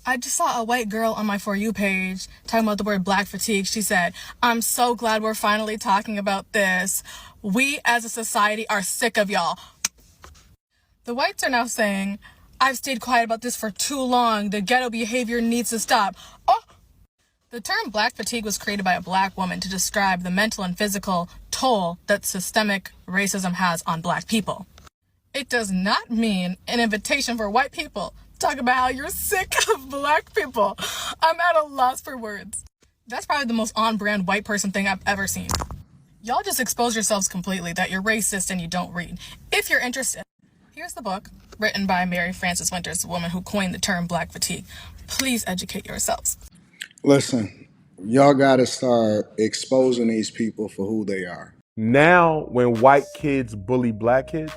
I just saw a white girl on my For You page talking about the word black fatigue. She said, I'm so glad we're finally talking about this. We as a society are sick of y'all. The whites are now saying, I've stayed quiet about this for too long. The ghetto behavior needs to stop. Oh! The term black fatigue was created by a black woman to describe the mental and physical toll that systemic racism has on black people. It does not mean an invitation for white people to talk about how you're sick of black people. I'm at a loss for words. That's probably the most on-brand white person thing I've ever seen. Y'all just expose yourselves completely that you're racist and you don't read. If you're interested, here's the book written by Mary Frances Winters, the woman who coined the term black fatigue. Please educate yourselves. Listen, y'all gotta start exposing these people for who they are. Now, when white kids bully black kids,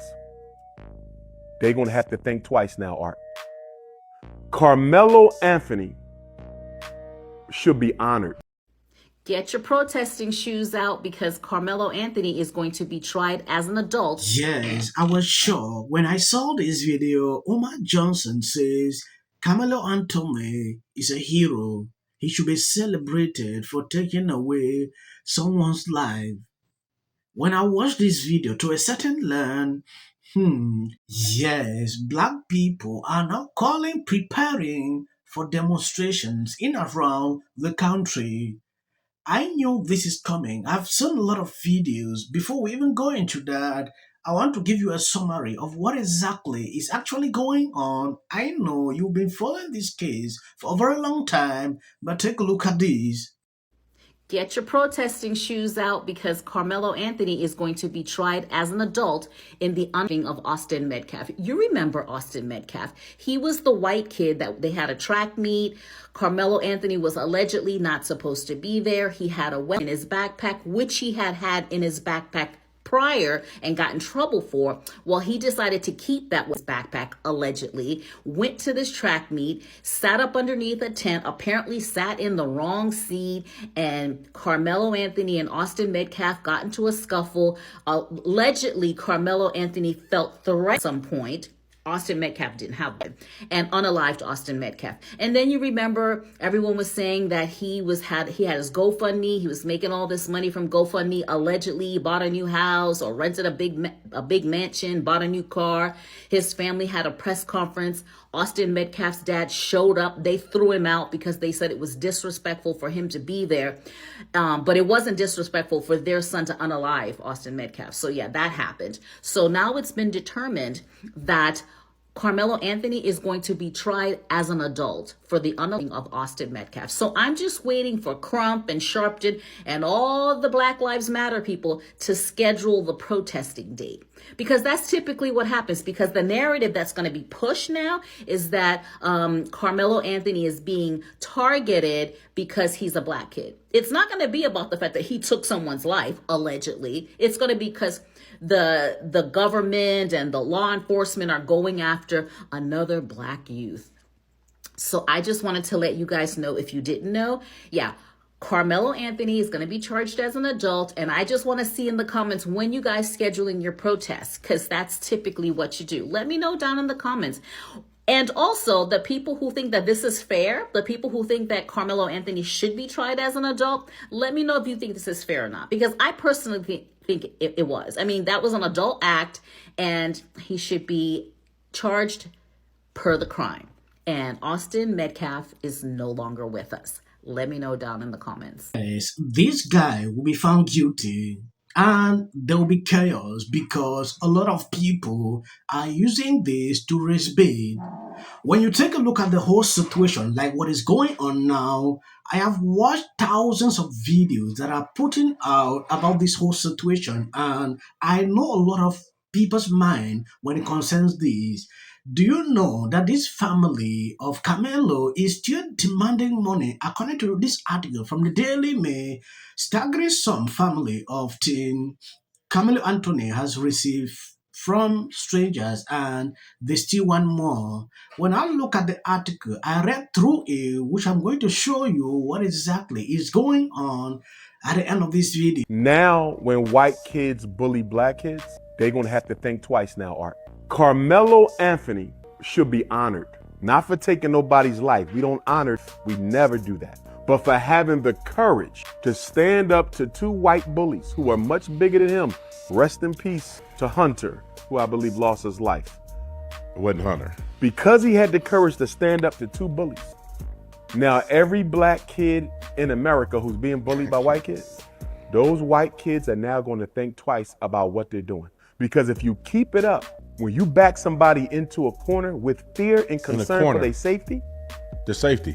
they're going to have to think twice now, Art. Carmelo Anthony should be honored. Get your protesting shoes out because Carmelo Anthony is going to be tried as an adult. Yes, I was shocked when I saw this video. Omar Johnson says Karmelo Anthony is a hero. He should be celebrated for taking away someone's life. When I watched this video, to a certain learn, yes, black people are now preparing for demonstrations in and around the country. I knew this is coming. I've seen a lot of videos. Before we even go into that, I want to give you a summary of what exactly is actually going on. I know you've been following this case for a very long time, but take a look at this. Get your protesting shoes out because Carmelo Anthony is going to be tried as an adult in the unveiling of Austin Metcalf. You remember Austin Metcalf. He was the white kid that they had a track meet. Carmelo Anthony was allegedly not supposed to be there. He had a weapon in his backpack, which he had in his backpack prior and got in trouble for. Well, he decided to keep that with his backpack, allegedly, went to this track meet, sat up underneath a tent, apparently sat in the wrong seat, and Carmelo Anthony and Austin Metcalf got into a scuffle. Allegedly, Carmelo Anthony felt threatened at some point. Austin Metcalf didn't have it, and unalived Austin Metcalf. And then you remember everyone was saying that he had his GoFundMe. He was making all this money from GoFundMe. Allegedly, bought a new house or rented a big mansion, bought a new car. His family had a press conference. Austin Metcalf's dad showed up. They threw him out because they said it was disrespectful for him to be there. But it wasn't disrespectful for their son to unalive Austin Metcalf. So yeah, that happened. So now it's been determined that Carmelo Anthony is going to be tried as an adult for the unaliving of Austin Metcalf. So I'm just waiting for Crump and Sharpton and all the Black Lives Matter people to schedule the protesting date. Because that's typically what happens, because the narrative that's going to be pushed now is that Carmelo Anthony is being targeted because he's a black kid. It's not going to be about the fact that he took someone's life, allegedly. It's going to be because the government and the law enforcement are going after another black youth. So I just wanted to let you guys know, if you didn't know, yeah, Carmelo Anthony is going to be charged as an adult. And I just want to see in the comments when you guys scheduling your protests, because that's typically what you do. Let me know down in the comments. And also, the people who think that this is fair, the people who think that Carmelo Anthony should be tried as an adult, let me know if you think this is fair or not. Because I personally think it was. I mean, that was an adult act, and he should be charged per the crime. And Austin Metcalf is no longer with us. Let me know down in the comments. Yes, this guy will be found guilty and there will be chaos because a lot of people are using this to raise bait. When you take a look at the whole situation, like what is going on now, I have watched thousands of videos that are putting out about this whole situation, and I know a lot of people's mind when it concerns this. Do you know that this family of Carmelo is still demanding money? According to this article from the Daily Mail, staggering sum family of teen Carmelo Anthony has received from strangers, and they still want more. When I look at the article, I read through it, which I'm going to show you what exactly is going on at the end of this video. Now, when white kids bully black kids, they're going to have to think twice now, Art. Carmelo Anthony should be honored. Not for taking nobody's life. We don't honor, we never do that. But for having the courage to stand up to two white bullies who are much bigger than him. Rest in peace to Hunter, who I believe lost his life. It wasn't Hunter. Because he had the courage to stand up to two bullies. Now, every black kid in America who's being bullied by white kids, those white kids are now going to think twice about what they're doing. Because if you keep it up, when you back somebody into a corner with fear and concern for their safety,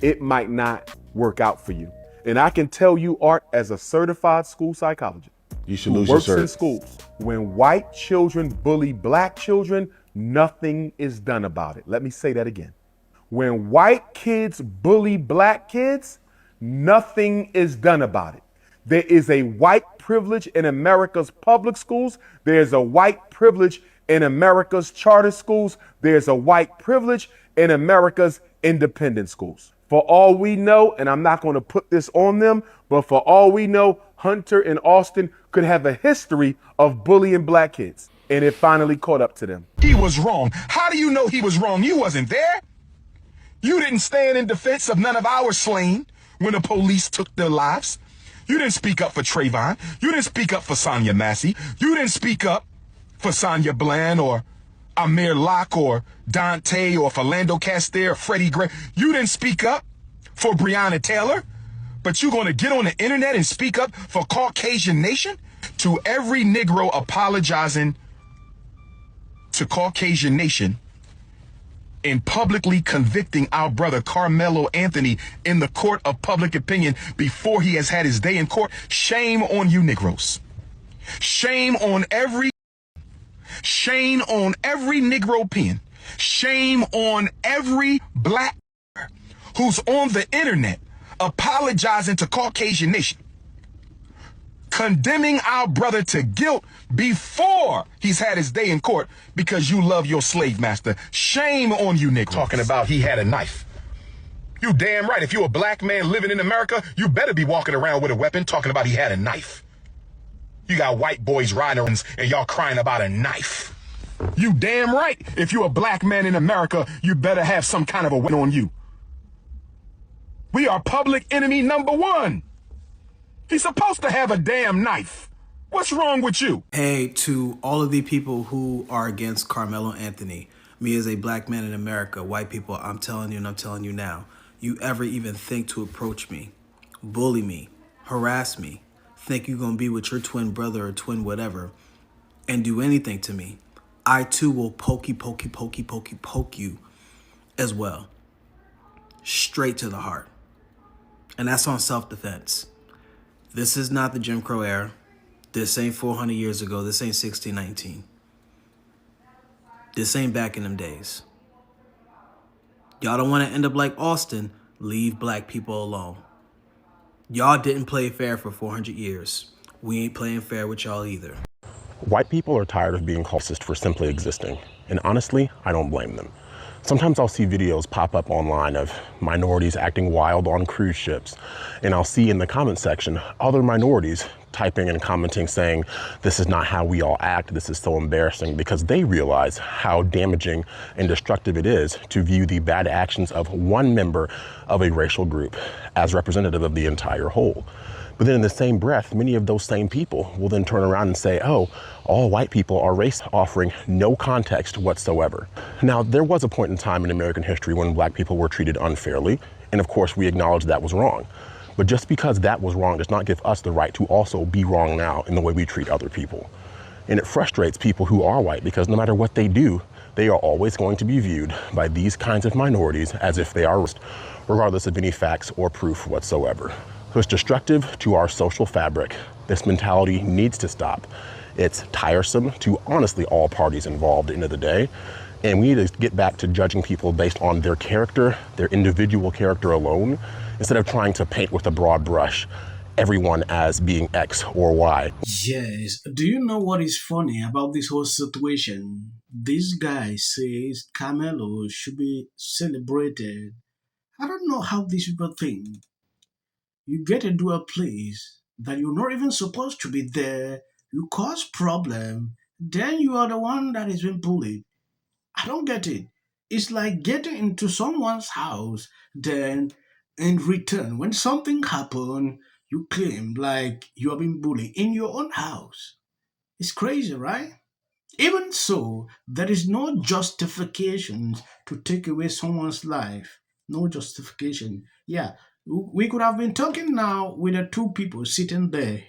it might not work out for you. And I can tell you, Art, as a certified school psychologist, you should who lose works your cert. in schools, when white children bully black children, nothing is done about it. Let me say that again. When white kids bully black kids, nothing is done about it. There is a white privilege in America's public schools. There's a white privilege in America's charter schools. There's a white privilege in America's independent schools. For all we know, and I'm not going to put this on them, but for all we know, Hunter and Austin could have a history of bullying black kids. And it finally caught up to them. He was wrong. How do you know he was wrong? You wasn't there. You didn't stand in defense of none of our slain when the police took their lives. You didn't speak up for Trayvon. You didn't speak up for Sonia Massey. You didn't speak up for Sonia Bland or Amir Locke or Dante or Philando Castile or Freddie Gray. You didn't speak up for Breonna Taylor, but you're going to get on the internet and speak up for Caucasian Nation? To every Negro apologizing to Caucasian Nation and publicly convicting our brother Karmelo Anthony in the court of public opinion before he has had his day in court, shame on you Negroes. Shame on every Negro pen. Shame on every black who's on the internet apologizing to Caucasian Nation, condemning our brother to guilt before he's had his day in court because you love your slave master. Shame on you, Nick. Talking about he had a knife. You damn right. If you're a black man living in America, you better be walking around with a weapon talking about he had a knife. You got white boys riding around and y'all crying about a knife. You damn right. If you're a black man in America, you better have some kind of a weapon on you. We are public enemy number one. He's supposed to have a damn knife. What's wrong with you? Hey, to all of the people who are against Carmelo Anthony, me as a black man in America, white people, I'm telling you and I'm telling you now, you ever even think to approach me, bully me, harass me, think you're going to be with your twin brother or twin whatever, and do anything to me, I too will poke you as well. Straight to the heart. And that's on self-defense. This is not the Jim Crow era. This ain't 400 years ago. This ain't 1619. This ain't back in them days. Y'all don't want to end up like Austin. Leave black people alone. Y'all didn't play fair for 400 years. We ain't playing fair with y'all either. White people are tired of being called racist for simply existing. And honestly, I don't blame them. Sometimes I'll see videos pop up online of minorities acting wild on cruise ships. And I'll see in the comment section other minorities typing and commenting saying, this is not how we all act. This is so embarrassing, because they realize how damaging and destructive it is to view the bad actions of one member of a racial group as representative of the entire whole. But then in the same breath, many of those same people will then turn around and say, oh, all white people are racist, offering no context whatsoever. Now, there was a point in time in American history when black people were treated unfairly. And of course, we acknowledge that was wrong. But just because that was wrong does not give us the right to also be wrong now in the way we treat other people. And it frustrates people who are white, because no matter what they do, they are always going to be viewed by these kinds of minorities as if they are racist, regardless of any facts or proof whatsoever. So it's destructive to our social fabric. This mentality needs to stop. It's tiresome to honestly all parties involved at the end of the day. And we need to get back to judging people based on their character, their individual character alone, instead of trying to paint with a broad brush everyone as being X or Y. Yes. Do you know what is funny about this whole situation? This guy says Carmelo should be celebrated. I don't know how these people think. You get into a place that you're not even supposed to be there, you cause problem, then you are the one that is being bullied. I don't get it. It's like getting into someone's house, then in return, when something happened, you claim like you have been bullied in your own house. It's crazy, right? Even so, there is no justification to take away someone's life. No justification. Yeah, we could have been talking now with the two people sitting there,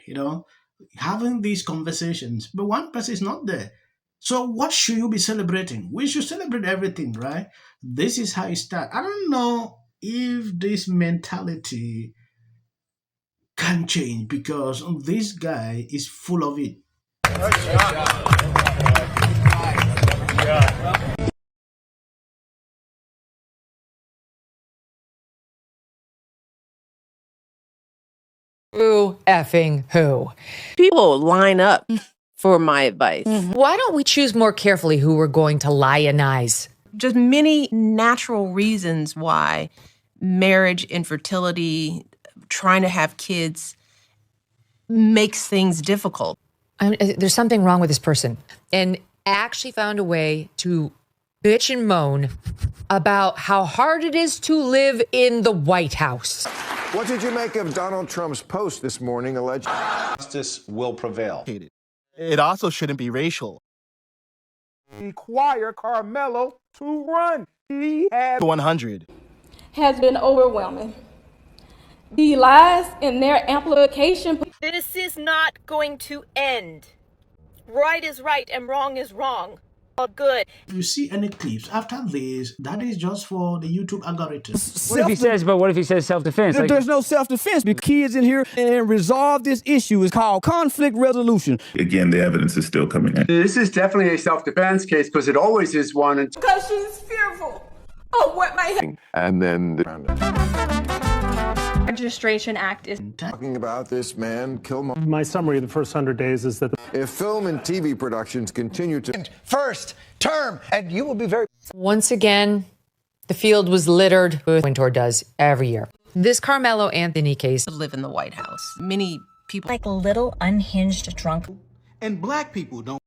having these conversations, but one person is not there. So what should you be celebrating? We should celebrate everything, right? This is how it starts. I don't know if this mentality can change because this guy is full of it. Who effing who? People line up for my advice. Why don't we choose more carefully who we're going to lionize? Just many natural reasons why marriage, infertility, trying to have kids makes things difficult. There's something wrong with this person. And actually found a way to bitch and moan about how hard it is to live in the White House. What did you make of Donald Trump's post this morning alleging justice will prevail? It also shouldn't be racial. Require Carmelo to run. He had 100. Has been overwhelming. The lies and their amplification. This is not going to end. Right is right and wrong is wrong. All good. If you see any clips after this, that is just for the YouTube algorithm. What if he says self-defense? There's no self-defense because kids in here and resolve this issue is called conflict resolution. Again, the evidence is still coming in. This is definitely a self-defense case because it always is one. Because she's fearful of what might happen. And then Registration Act is talking about this man, My summary of the first 100 days is that if film and TV productions continue to first term, and you will be very. Once again, the field was littered with Wintour does every year. This Carmelo Anthony case. Live in the White House. Many people like little unhinged drunk. And black people don't.